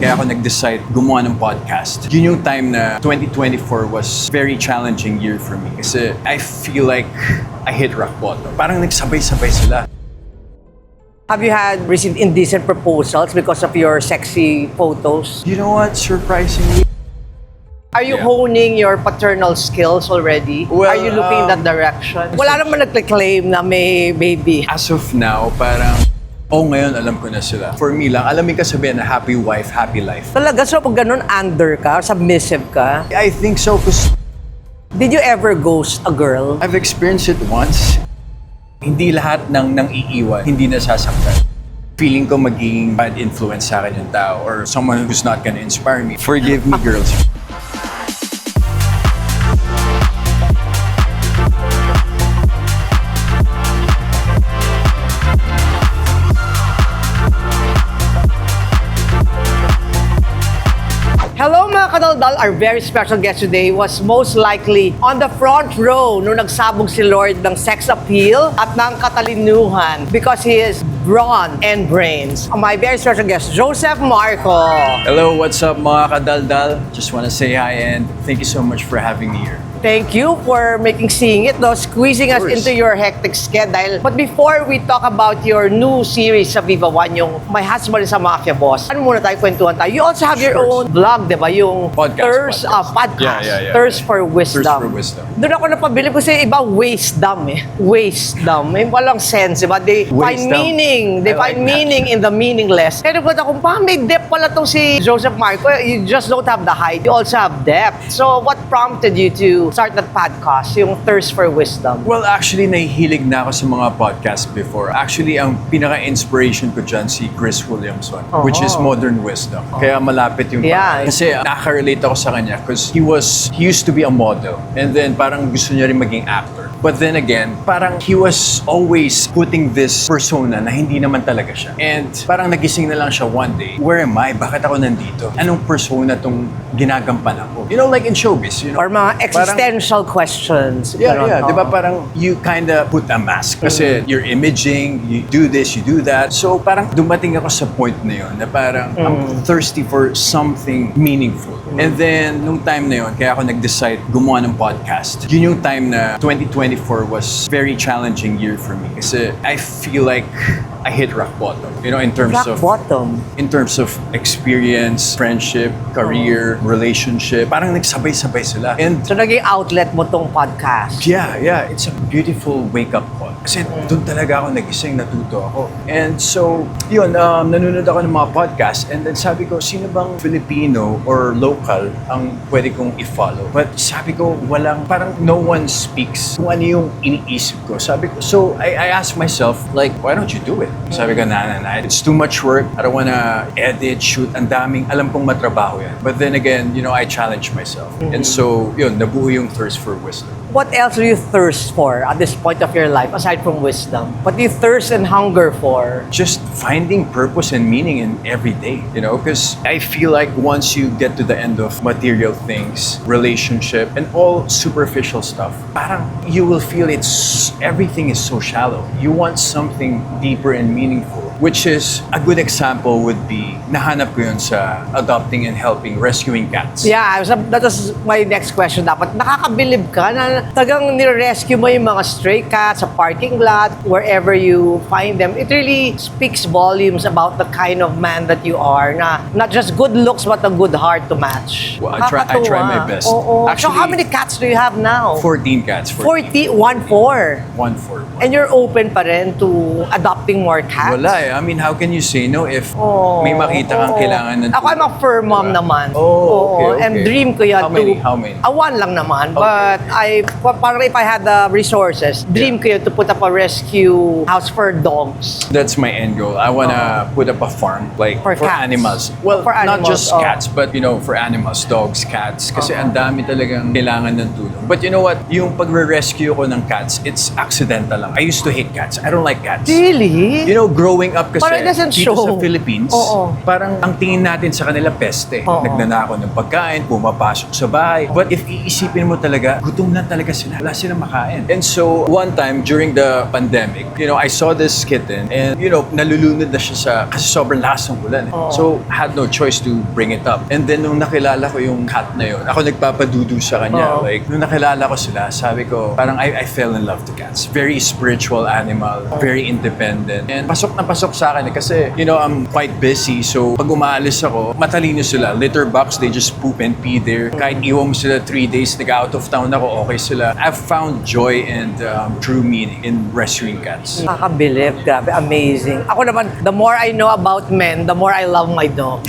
kaya ako nag-decide gumawa ng podcast. Yun yung time na 2024 was very challenging year for me. Kasi I feel like I hit rock bottom. Parang nagsabay-sabay sila. Have you received indecent proposals because of your sexy photos? You know what? Surprisingly, Are you honing your paternal skills already? Well, Are you looking in that direction? Wala naman nagclaim na may baby. as of now, parang ngayon alam ko na sila. For me lang, alam mo yung kasabihan na happy wife, happy life. Talaga, so pag ganun, under ka, submissive ka? I think so, because Did you ever ghost a girl? I've experienced it once. Hindi lahat ng iiwan, hindi nasasaktan. Feeling ko magiging bad influence sa akin yung tao or someone who's not gonna inspire me. Forgive me, girls. Hello mga kadaldal, our very special guest today was most likely on the front row nung nagsabog si Lord ng sex appeal at ng katalinuhan because he is brawn and brains. My very special guest, Joseph Marco. Hello, what's up mga kadaldal? Just wanna say hi and thank you so much for having me here. Thank you for seeing it, squeezing us into your hectic schedule. But before we talk about your new series sa Viva One, yung My Husband is a Mafia Boss, ano muna tayo, kwentuhan tayo. You also have your own vlog, di ba? Yung Podcast. podcast. Yeah. Thirst for Wisdom. Thirst for Wisdom. Doon ako napabilib kasi iba wisdom eh. Wisdom. May walang sense, di ba? They find Wisdom. meaning. They I like find meaning in the meaningless. Kaya nagulat ako, may depth pala tong si Joseph Marco. You just don't have the height. You also have depth. So what prompted you to start that podcast, yung Thirst for Wisdom? Well, actually, nahihilig na ako sa mga podcast before. Actually, ang pinaka-inspiration ko dyan si Chris Williamson, which is Modern Wisdom. Kaya malapit yung Yeah. Kasi nakaka-relate ako sa kanya because he used to be a model and then parang gusto niya rin maging actor. But then again, parang he was always putting this persona na hindi naman talaga siya. And parang nagising na lang siya one day, where am I? Bakit ako nandito? Anong persona tong ginagampan ako? You know, like in showbiz, you know? Or mga existential questions. Yeah, Ganun, di ba parang you kinda put a mask kasi you're imaging, you do this, you do that. So parang dumating ako sa point na yun na parang I'm thirsty for something meaningful. And then, nung time na yun, kaya ako nag-decide gumawa ng podcast. Yun yung time na 2024 was very challenging year for me kasi I feel like I hit rock bottom. You know, in terms rock of bottom. in terms of experience, friendship, career, relationship, parang nagsabay-sabay sila. And So naging outlet mo tong podcast. yeah, it's a beautiful wake-up call. Kasi doon talaga ako nagising, natuto ako. And so, yun, nanonood ako ng mga podcast and then sabi ko, sino bang Filipino or local ang pwede kong i-follow? But sabi ko, parang no one speaks kung ano yung iniisip ko. Sabi ko, so I asked myself, like, why don't you do it? Sabi ko, na, it's too much work. I don't wanna edit, shoot, ang daming, alam kong matrabaho yan. But then again, you know, I challenged myself. And so, yun, nabuo yung Thirst for Wisdom. What else do you thirst for at this point of your life aside from wisdom? What do you thirst and hunger for? Just finding purpose and meaning in every day, you know, because I feel like once you get to the end of material things, relationship, and all superficial stuff, parang you will feel everything is so shallow. You want something deeper and meaningful, which is a good example would be, nahanap ko yun sa adopting and helping, rescuing cats. Yeah, that was my next question. Dapat nakakabilib ka na talagang nire-rescue mo yung mga stray cats sa parking lot, wherever you find them. It really speaks volumes about the kind of man that you are, na not just good looks but a good heart to match. Well, I try my best. Oo. So Actually, how many cats do you have now? 14 cats. 40? 1-4. 1-4. And you're open pa rin to adopting more cats? Wala eh. I mean, how can you say no if may makita kang kailangan ng Ako, I'm a fur mom naman. Okay. And dream ko yan How many? One lang naman. But parang if I had the resources, dream ko yun to put up a rescue house for dogs. That's my end goal. I wanna put up a farm like for cats. animals. Well, For not animals, just cats, but you know, for animals, dogs, cats. Kasi ang dami talagang kailangan ng tulong. But you know what? Yung pagre-rescue ko ng cats, it's accidental lang. I used to hate cats. I don't like cats. Really? You know, growing up kasi Parang it doesn't dito show. sa Philippines, Oo. parang ang tingin natin sa kanila peste. Oo. Nagnanakaw ng pagkain, pumapasok sa bahay. But if iisipin mo talaga, gutom na talaga sila. Wala silang makain. And so, one time during the pandemic, I saw this kitten and, nalulunod na siya kasi sobrang lakas ng ulan. Oo. So, had no choice to bring it up. And then, nung nakilala ko yung cat na yun, ako nagpapadudu sa kanya. Oo. Like, nung nakilala ko sila, sabi ko, parang I fell in love to cats. Very spiritual animal, very independent. And pasok na pasok sa akin kasi, I'm quite busy. So, pag umaalis ako, matalino sila. Litter box, they just poop and pee there. Kahit iwan mo sila 3 days, nag-out of town ako, okay sila. I've found joy and true meaning in rescuing cats. Nakakabilib, grabe, amazing. Ako naman, the more I know about men, the more I love my dog.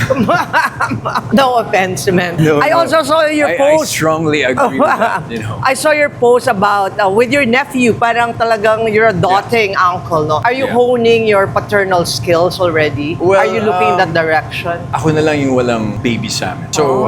No offense, man. No, I no. also saw your I post. strongly agree with that, I saw your post about with your nephew, parang talagang you're a doting uncle, no? Are you Yeah. honing your paternal skills already? Well, Are you looking in that direction? Ako na lang yung walang baby sa amin. So,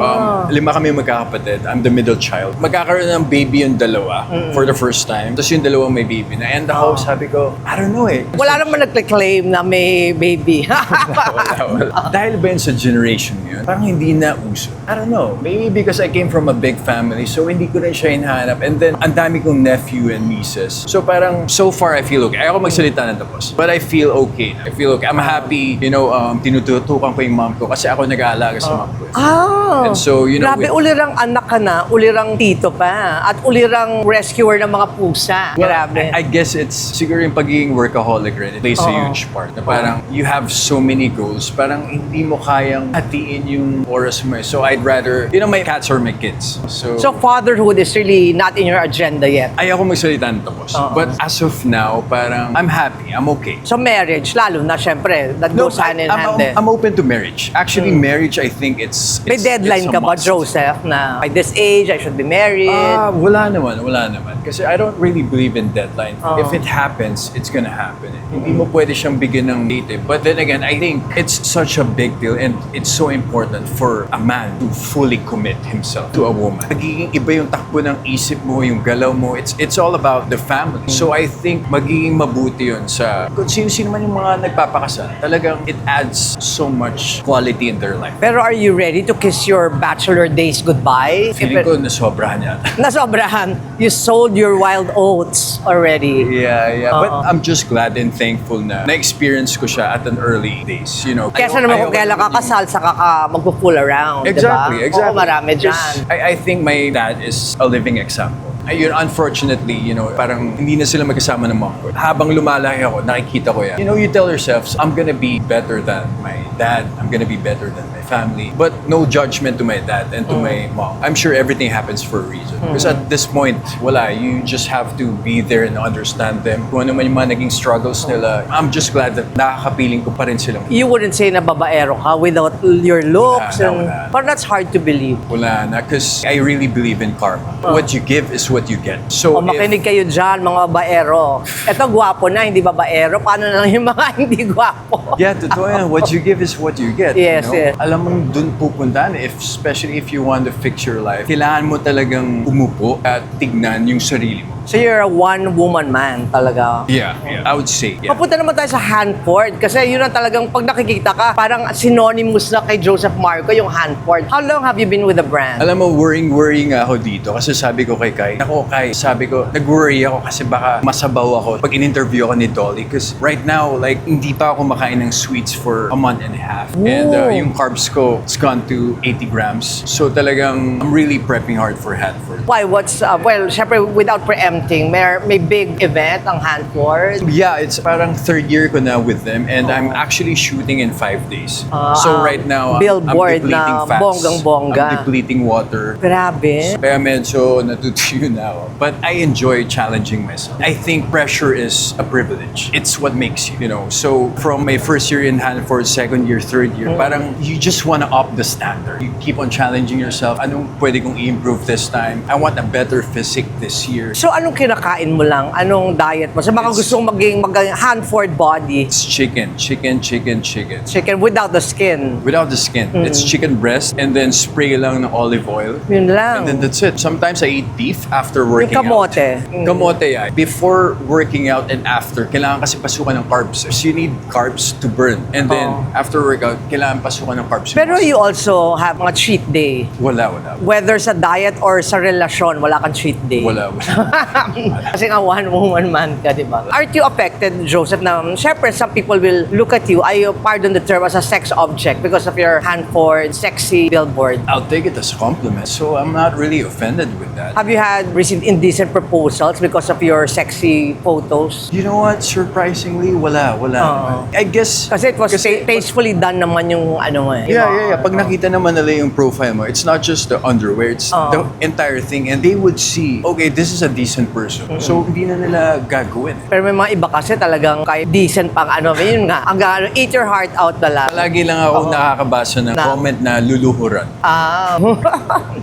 5 kami magkakapatid. I'm the middle child. Magkakaroon ng baby yung dalawa for the first time. Tapos yung dalawang may baby na. And ako, sabi ko, I don't know eh. Wala naman nagclaim na may baby. Wala. Dahil ba yun sa generation yun? Parang hindi na uso. I don't know. Maybe because I came from a big family, so hindi ko rin siya hinahanap. And then, ang dami kong nephew and nieces. So parang, so far, I feel okay. Ayoko magsalita ng tapos. But I feel okay. I feel okay. I'm happy, tinututukan ko yung mom ko kasi ako nag-aalaga sa mom ko. Ah, And so, grabe, ulirang anak ka na, ulirang tito pa, at ulirang rescuer ng mga pusa. Well, Grabe. I guess it's siguro yung pagiging workaholic rin. It plays a huge part. Na parang you have so many goals, parang hindi mo kayang hatiin yung oras mo. So I'd rather, my cats or my kids. So fatherhood is really not in your agenda yet. ayoko magsalita ng tapos. But as of now, parang I'm happy. I'm okay. So marriage, lalo na syempre, that goes hand in hand eh. I'm open to marriage. Actually, marriage, I think it's May deadline it's a ka ba, must. Joseph, na by this age, I should be married? Wala naman. Kasi I don't really believe in deadline. Oo. If it happens, it's gonna happen. Hindi mo pwede siyang bigyan ng date. But then again, I think it's such a big deal and it's so important for a man to fully commit himself to a woman. Magiging iba yung takbo ng isip mo, yung galaw mo. It's all about the family. So I think magiging mabuti yun sa kung sino-sino man yung mga nagpapakasal. Talagang it adds so much quality in their life. Pero are you ready to kiss your bachelor days goodbye? Feeling ko nasobrahan yata. Nasobrahan, you sold your wild oats already. Yeah. Oo. But I'm just glad and thankful na na-experience ko siya at an early days. Kesa naman kung kailan kakasal, saka ka magpo-fool around, Exactly. diba? Oo, marami dyan. Just, I think my dad is a living example. Ayun, unfortunately, parang hindi na sila magkasama ng mom ko. Habang lumalaki ako, nakikita ko yan. You tell yourself, I'm gonna be better than my dad. I'm gonna be better than my family. But no judgment to my dad and to my mom. I'm sure everything happens for a reason. Because at this point, wala. You just have to be there and understand them. Kung ano man yung mga naging struggles nila, I'm just glad that nakakapiling ko pa rin silang. You wouldn't say na babaero ka without your looks. Wala. But that's hard to believe. Wala na. Because I really believe in karma. What you give is what you get. So O makinig kayo dyan, mga babaero. Eto, gwapo na, hindi babaero. Paano na lang yung mga hindi gwapo? Yeah, totoo yan. What you give is what you get. Yes, yes. Alam mo dun pupuntahan, especially if you want to fix your life, kailangan mo talagang umupo at tignan yung sarili mo. So you're a one-woman man talaga. Yeah, I would say. Yeah. Mapunta naman tayo sa Hanford kasi yun ang talagang pag nakikita ka, parang synonymous na kay Joseph Marco yung Hanford. How long have you been with the brand? Alam mo, worrying nga ako dito kasi sabi ko kay Kai, sabi ko, nag-worry ako kasi baka masabaw ako pag in-interview ako ni Dolly because right now, like, hindi pa ako makain ng sweets for a month and a half. And yung carbs ko, it's gone to 80 grams. So talagang, I'm really prepping hard for Hanford. Why? Well, syempre, without preempting, may big event ang Hanford. Yeah, it's parang third year ko na with them and I'm actually shooting in 5 days. So right now, billboard I'm depleting na fats. bonggang-bongga. I'm depleting water. Grabe. Kaya medyo natutuyo na ako. But I enjoy challenging myself. I think pressure is a privilege. It's what makes you, So from my first year in Hanford, second year, third year, parang you just want to up the standard. You keep on challenging yourself. Anong pwede kong i-improve this time? I want a better physique this year. So ano Anong kinakain mo lang? Anong diet mo? Sa mga gustong maging Hanford body, It's chicken. chicken without the skin. Without the skin. It's chicken breast and then spray lang ng olive oil. Yun lang. And then that's it. Sometimes I eat beef after working Yung kamote. out. Kamote, yeah. Before working out and after, kailangan kasi pasukan ng carbs. So you need carbs to burn. And then after workout, kailangan pasukan ng carbs. Pero you also have mga cheat day. Wala. Whether sa diet or sa relasyon, wala kang cheat day. Wala. Kasi nga one-woman man ka, di ba? Aren't you affected, Joseph, na syempre some people will look at you, I pardon the term, as a sex object because of your Hanford, sexy billboard. I'll take it as a compliment. So I'm not really offended with that. Have you received indecent proposals because of your sexy photos? You know what? Surprisingly, wala. I guess... Kasi it was tastefully done naman yung ano mo eh. Yeah. Pag nakita naman nila yung profile mo, it's not just the underwear, it's the entire thing. And they would see, okay, this is a decent person. So, hindi na nila gagawin. Pero may mga iba kasi talagang kahit decent pang ano, yun nga, hanggang eat your heart out na lang. Palagi lang ako nakakabasa ng comment na luluhuran.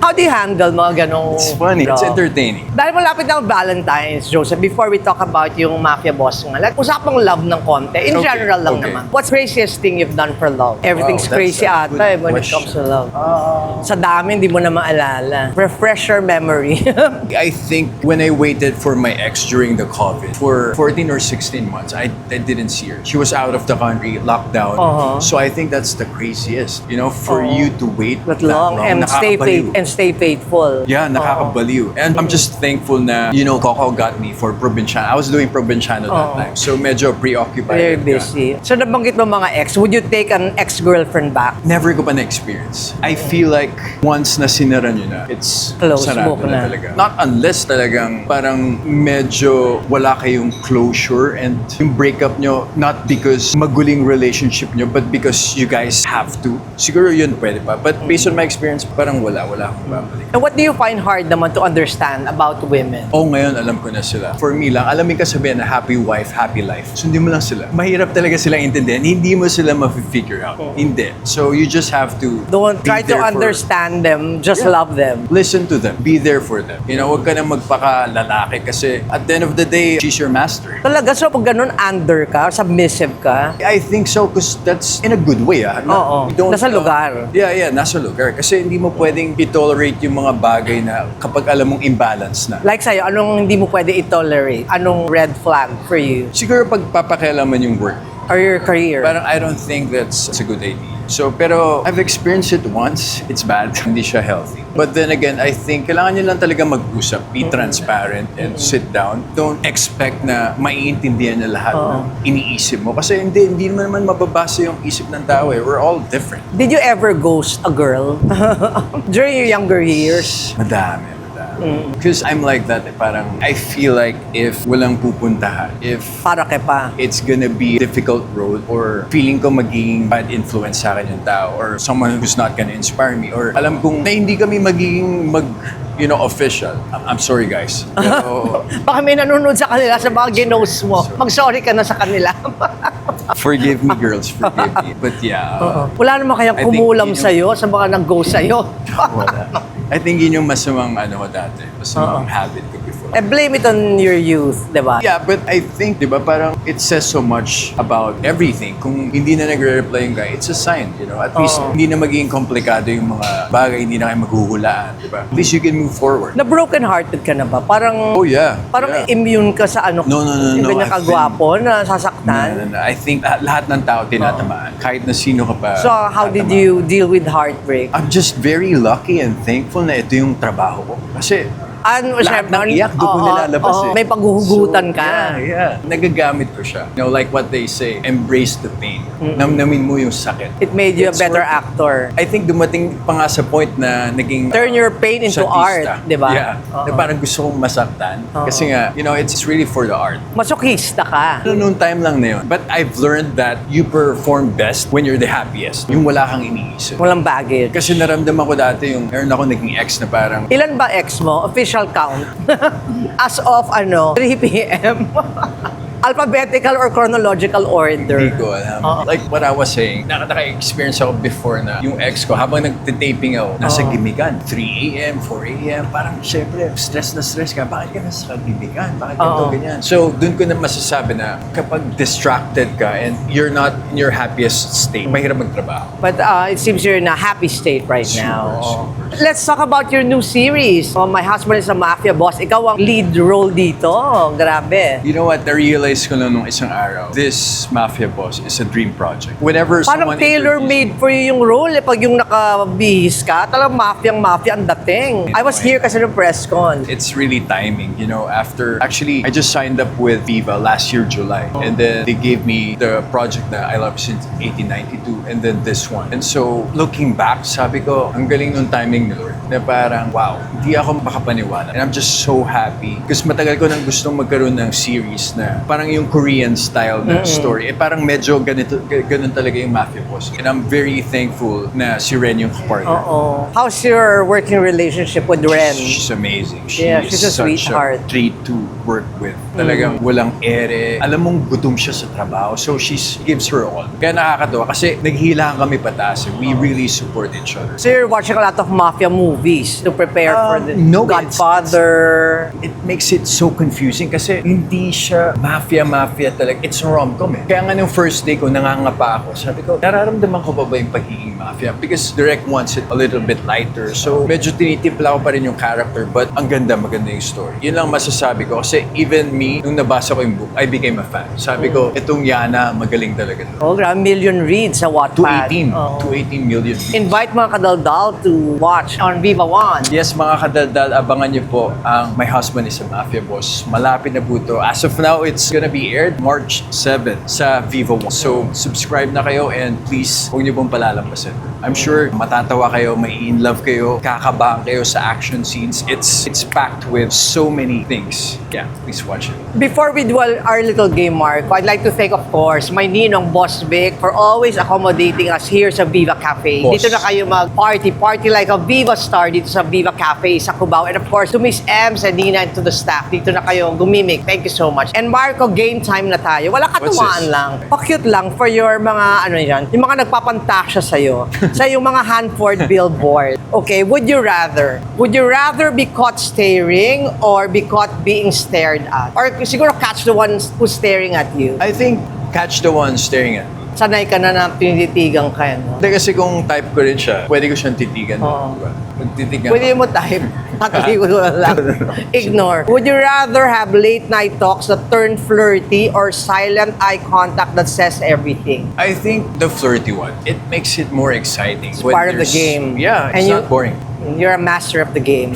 How do you handle mga ganong... It's funny. It's entertaining. Dahil malapit na ang Valentine's, Joseph, before we talk about yung Mafia boss nga, like, usapang love ng konti. In general lang naman. What's craziest thing you've done for love? Everything's Wow, that's crazy a ata good when it question. comes to love. Sa dami, hindi mo na maalala. Refresh your memory. I think when I waited for my ex during the COVID, for 14 or 16 months, I didn't see her. She was out of the country, locked down. So I think that's the craziest, you know, for you to wait That long and stay faithful. Yeah, nakakabaliw. And I'm just thankful na, you know, Coco got me for Provinciano. I was doing Provinciano that time. So medyo preoccupied. Very busy. So nabanggit mo mga ex, would you take an ex-girlfriend back? Never ko pa na-experience. I feel like once na sinara nyo na, it's Close sarado book na. talaga. Not unless talagang parang medyo wala kayong closure and yung breakup nyo, not because maguling relationship nyo, but because you guys have to. Siguro yun pwede pa. But based on my experience, parang wala akong babalik. And what do you find hard naman to understand about women? Ngayon alam ko na sila. For me lang, alamin kasabihan na happy wife, happy life. Sundin mo lang sila. Mahirap talaga silang intindihan. Hindi mo sila ma-figure out. Hindi. So you just have to Don't be try to there for- understand them, just love them. Listen to them. Be there for them. You know, huwag ka na magpaka-lalaki kasi at the end of the day, she's your master. Talaga, so pag ganun, under ka, submissive ka, I think so because that's in a good way. Oo. Nasa lugar. Yeah, nasa lugar. Kasi hindi mo pwedeng i-tolerate yung mga bagay na kapag alam mong imbalance na. like sa'yo, anong hindi mo pwede i-tolerate? Anong red flag for you? Siguro pag papakialaman yung work, Or your career? parang I don't think that's a good idea. So, pero I've experienced it once. It's bad. Hindi siya healthy. But then again, I think kailangan nyo lang talaga mag-usap. Be transparent and sit down. Don't expect na maiintindihan na lahat ng iniisip mo. Kasi hindi naman mababasa yung isip ng tao eh. We're all different. Did you ever ghost a girl? During your younger years? Madami. Because I'm like that. Parang I feel like if walang pupuntahan, if Para ka pa. it's gonna be a difficult road or feeling ko magiging bad influence sa akin yung tao or someone who's not gonna inspire me or alam kong na hindi kami magiging official. I'm sorry guys. Pero Baka may nanonood sa kanila sa mga ginos mo. Mag-sorry ka na sa kanila. forgive me girls, forgive me. But yeah, Wala naman kayang I think kumulam yun yung- sa'yo sa mga nag-ghost sa'yo. wala. I think yun yung masamang ko dati. Masamang habit ko before. Eh, blame it on your youth, di ba? Yeah, but I think, di ba, parang it says so much about everything. Kung hindi na nagre-reply yung guy, it's a sign, you know. At least, hindi na magiging komplikado yung mga bagay, hindi na kayo maghuhulaan, di ba? At least you can move forward. Na broken-hearted ka na ba? Parang, Oh, yeah. parang yeah. immune ka sa ano? No. Yung I've nakagwapo, na sasaktan. No. I think lahat ng tao tinatamaan. Kahit na sino ka pa. So, how did tatamaan. you deal with heartbreak? I'm just very lucky and thankful na ito yung trabaho ko. Kasi lahat ng iyak doon ko nilalabas eh. May paghuhugutan So, ka. Yeah. Nagagamit ko siya. You know, like what they say, embrace the pain. Namnamin mo yung sakit. It made you a It's better worth it. actor. I think dumating pa nga sa point na naging Turn your pain into artista. art, di ba? Yeah. Na parang gusto kong masaktan. Kasi nga, you know, it's really for the art. Masokista ka. Noong time lang na yun. But I've learned that you perform best when you're the happiest. Yung wala kang iniisip. Walang baggage. Kasi naramdaman ko dati yung meron ako naging ex na parang Ilan ba ex mo? Official count. As of 3 p.m. Alphabetical or chronological order? Hindi ko alam. Like what I was saying, naka-experience ako before na yung ex ko, habang nagtitaping ako, nasa gimikan. 3 a.m., 4 a.m. Parang syempre, stress na stress ka. Bakit ka nasa gimikan? Bakit ganito, ganyan? So, dun ko na masasabi na kapag distracted ka and you're not in your happiest state, mahirap magtrabaho. But it seems you're in a happy state right now. Super. Let's talk about your new series. My Husband is a Mafia Boss. Ikaw ang lead role dito. Grabe. You know what? Na-realize ko lang nung isang araw, this Mafia Boss is a dream project. Whenever Parang someone tailor-made for you yung role. Pag yung nakabihis ka, talagang mafia ang dating. I was here kasi ng press con. It's really timing, you know, actually, I just signed up with Viva last year, July. And then they gave me the project that I love since 1892 and then this one. And so, looking back, sabi ko, ang galing nung timing ni Lord. Na parang, wow, hindi ako makapaniwala. And I'm just so happy. Kasi matagal ko nang gustong magkaroon ng series na parang yung Korean style na story. Parang medyo ganun talaga yung Mafia Boss. And I'm very thankful na si Ren yung kapartner. How's your working relationship with Ren? She's amazing. She's a sweetheart. Such a treat to work with. Talagang walang ere. Alam mong gutom siya sa trabaho. So she gives her all. Kaya nakakatawa kasi naghihilahan kami pataas. We really support each other. So you're watching a lot of mafia movies to prepare for the no, Godfather. It makes it so confusing kasi hindi siya mafia talaga. It's a rom-com eh. Kaya nga nung first day ko, nangangapa ako. Sabi ko, nararamdaman ko ba yung pagiging mafia? Because direct wants it a little bit lighter. So medyo tinitimpla ko pa rin yung character but ang maganda yung story. Yun lang masasabi ko kasi even me, nung nabasa ko yung book, I became a fan. Sabi ko, itong Yana, magaling talaga. Grabe, million reads sa Wattpad. 218 million views. Invite mga kadaldal to watch on Viva One. Yes, mga kadaldal, abangan niyo po ang My Husband is a Mafia Boss. Malapit na po ito. As of now, it's gonna be aired March 7 sa Viva One. So, subscribe na kayo and please, huwag niyo pong palalampasin. I'm sure matatawa kayo, mai-in-love kayo, kakabahan kayo sa action scenes. It's packed with so many things. Yeah, please watch it. Before we do our little game, Marco, I'd like to thank, of course, my ninong Boss Vic for always accommodating us here sa Viva Cafe. Boss. Dito na kayo mag-party like a Viva star dito sa Viva Cafe sa Cubao. And of course, to Miss Ems and Nina and to the staff, dito na kayo gumimik. Thank you so much. And Marco, game time na tayo. Wala katuwaan lang. Pa-cute lang for your mga, yung mga nagpapantasya sa'yo. Sa yung mga Hanford billboard. Okay, would you rather be caught staring or be caught being stared at? Or siguro catch the one who's staring at you? I think catch the one staring at me. Sanay ka na tinititigan ka, no? Hindi kasi kung type ko rin siya, pwede ko siyang titigan. Diba? Magtitigan Pwede mo type. Tatitigan ko lang. Ignore. Would you rather have late night talks that turn flirty or silent eye contact that says everything? I think the flirty one. It makes it more exciting. It's part of the game. Yeah, it's not boring. You're a master of the game.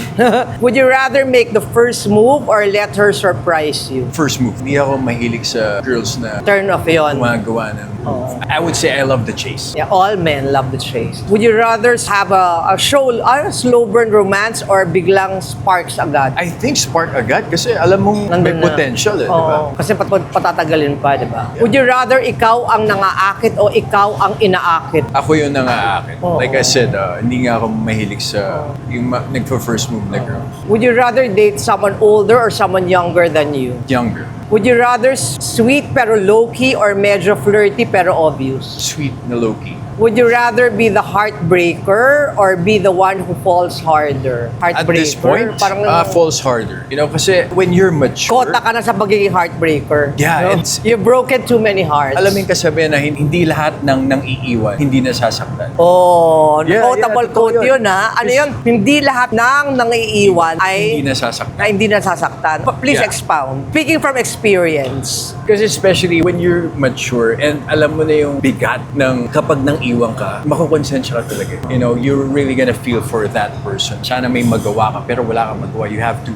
Would you rather make the first move or let her surprise you? First move. Hindi ako mahilig sa girls na Turn off yun. gumagawa ng move. I would say I love the chase. Yeah, all men love the chase. Would you rather have a slow burn romance or biglang sparks agad? I think spark agad kasi alam mong may Nandun na. potential eh, di ba? Kasi patatagalin pa, di ba? Would you rather ikaw ang nangaakit o ikaw ang inaakit? Ako yung nangaakit. Oo. Like I said, hindi nga ako mahilig sa yung nagpa-first move na girl. Would you rather date someone older or someone younger than you? Younger. Would you rather sweet pero low-key or medyo flirty pero obvious? Sweet na low-key. Would you rather be the heartbreaker or be the one who falls harder? At this point, parang falls harder. You know, kasi when you're mature, kota ka na sa pagiging heartbreaker. Yeah, no? it's- You've broken too many hearts. alam mo yung kasabihan na hindi lahat ng nang iiwan, hindi nasasaktan. Oh, Yeah, quotable yeah, quote totoo yun, yun. ha? Ano yun? Hindi lahat ng nangiiwan ay Hindi nasasaktan. na hindi nasasaktan. Please Yeah. expound. Speaking from experience. Kasi especially when you're mature and alam mo na yung bigat ng kapag nang iwan ka, makukonsensya ka talaga. You know, you're really gonna feel for that person. Sana may magawa ka, pero wala kang magawa. You have to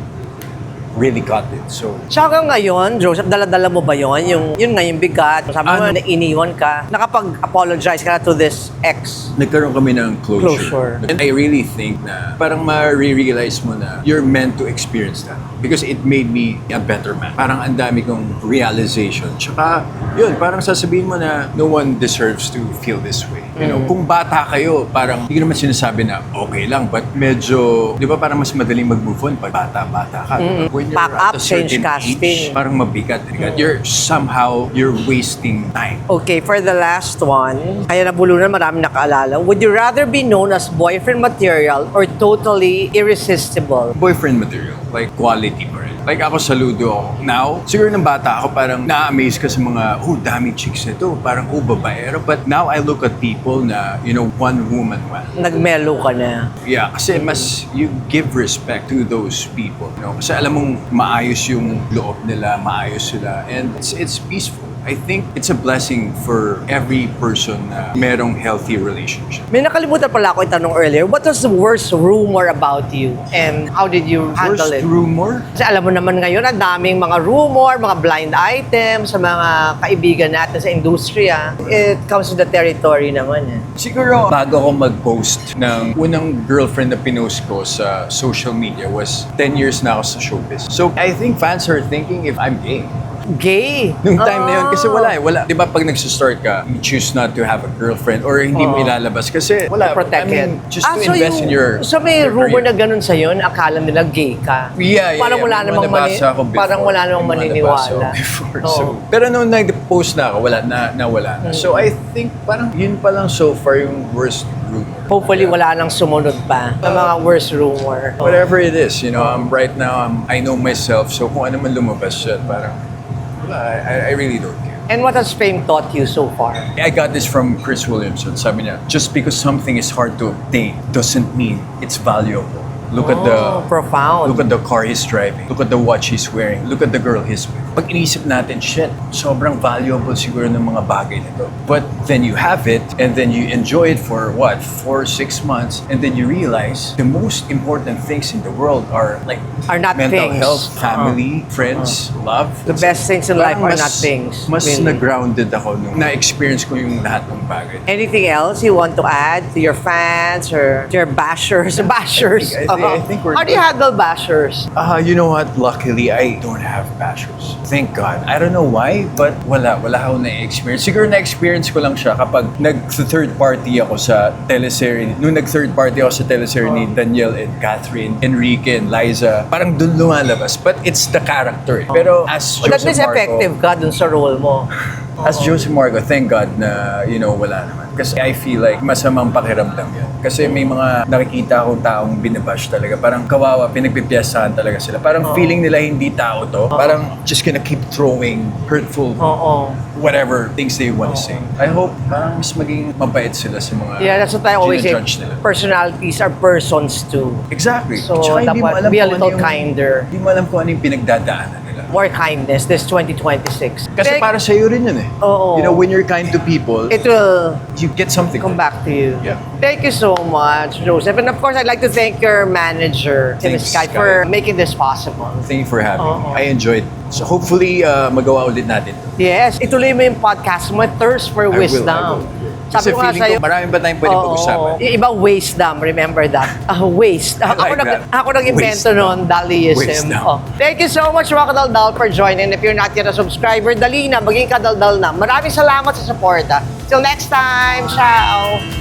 really got it. So, Tsaka ngayon, Joseph, dala-dala mo ba yun? Yun nga yung bigat. Sabi mo Ano? na iniwan ka. Nakapag-apologize ka na to this ex. nagkaroon kami ng closure. Closure. And I really think na parang ma-realize mo na you're meant to experience that. Because it made me a better man. Parang ang dami kong realization. Tsaka, yun, parang sasabihin mo na no one deserves to feel this way. You know, kung bata kayo, parang hindi ko naman sinasabi na okay lang, but medyo, di ba parang mas madaling mag-move on pag bata-bata ka. When when you're Pack up, at a change certain casting. age, parang mabigat. You're wasting time. Okay, for the last one, kaya nabulunan, marami nakaalala. Would you rather be known as boyfriend material or totally irresistible? Boyfriend material, like quality pa rin. Like ako saludo ako. Now, siguro ng bata ako parang na-amaze ka sa mga, daming chicks nito. Parang, babaero. But now I look at people na, one woman well. Nagmelo ka na. Yeah, kasi mas you give respect to those people. Kasi alam mong maayos yung loob nila, maayos sila. And it's peaceful. I think it's a blessing for every person na merong healthy relationship. May nakalimutan pala ako itanong earlier. What was the worst rumor about you? And how did you handle it? Worst rumor? Kasi alam mo naman ngayon, ang daming mga rumor, mga blind items sa mga kaibigan natin sa industriya. It comes with the territory naman. Siguro, bago ako mag-post ng unang girlfriend na pinost ko sa social media was 10 years na ako sa showbiz. So, I think fans are thinking if I'm gay. Gay? Nung time na yun, kasi wala. Di ba pag nag-start ka, you choose not to have a girlfriend or hindi mo ilalabas kasi wala. Protected. Just to invest in your So may your rumor career. na ganun sa'yo, na akala nila gay ka. Yeah. Parang wala May namang nabasa ako before. parang wala namang May nabasa maniniwala. ako before. Oo. So, pero nung nag-post na ako, wala na. So I think parang yun pa lang so far yung worst rumor. Hopefully wala nang sumunod pa na mga worst rumor. Whatever it is, right now, I know myself. So kung ano man lumabas siya, parang I really don't care. And what has fame taught you so far? I got this from Chris Williamson. Sabi niya, just because something is hard to obtain doesn't mean it's valuable. Look at profound. Look at the car he's driving. Look at the watch he's wearing. Look at the girl he's with. Pag inisip natin, shit, sobrang valuable siguro ng mga bagay nito. But then you have it, and then you enjoy it for 4-6 months, and then you realize the most important things in the world are not mental things. health, family, friends, love. The best things in life are Parang not things. Mas Really. na-grounded ako nung na-experience ko yung lahat ng bagay. Anything else you want to add to your fans or to your bashers? Bashers. I think we're How do you handle bashers? You know what? Luckily, I don't have bashers. Thank God. I don't know why, but wala ako na-experience. Siguro na-experience ko lang siya kapag nag-third party ako sa teleserye. Nung nag-third party ako sa teleserye ni Daniel and Catherine, Enrique and Liza, parang dun lumalabas. But it's the character. Pero as That Jose means Marco, effective ka dun sa role mo. as Jose Marco, thank God na, wala naman. Kasi I feel like masamang pakiramdam yan. Kasi may mga nakikita akong taong binabash talaga. Parang kawawa, pinagpipiyasahan talaga sila. Parang feeling nila hindi tao to. Parang just gonna keep throwing hurtful whatever things they want to say. I hope parang mas maging mabait sila sa mga Yeah, that's what I always say. ginajudge nila. Personalities are persons too. Exactly. So, Tsaka hindi mo dapat alam be a kung little ano yung- kinder. Hindi mo alam kung ano yung pinagdadaanan nila. More kindness this 2026. Kasi para sa'yo rin yun eh. Oo. When you're kind to people, It will you get something. come back to you. Yeah. Thank you so much, Joseph. And of course, I'd like to thank your manager, Thanks, Sky, Sky. for making this possible. Thank you for having Oo. me. I enjoyed. So hopefully, magawa ulit natin. Yes, ituloy mo yung podcast mo, Thirst for I will. Wisdom. Kasi Sabi ko nga feeling sa'yo, ko marami ba tayong pwede pag-usapan? Yung iba, wisdom. Remember that. Waste. I like that. Ako nag-invento Wisdom. noon, Dollyism. Wisdom. Thank you so much, mga kadaldal, for joining. If you're not yet a subscriber, dali na, maging kadaldal na. Maraming salamat sa support. Till next time. Ciao!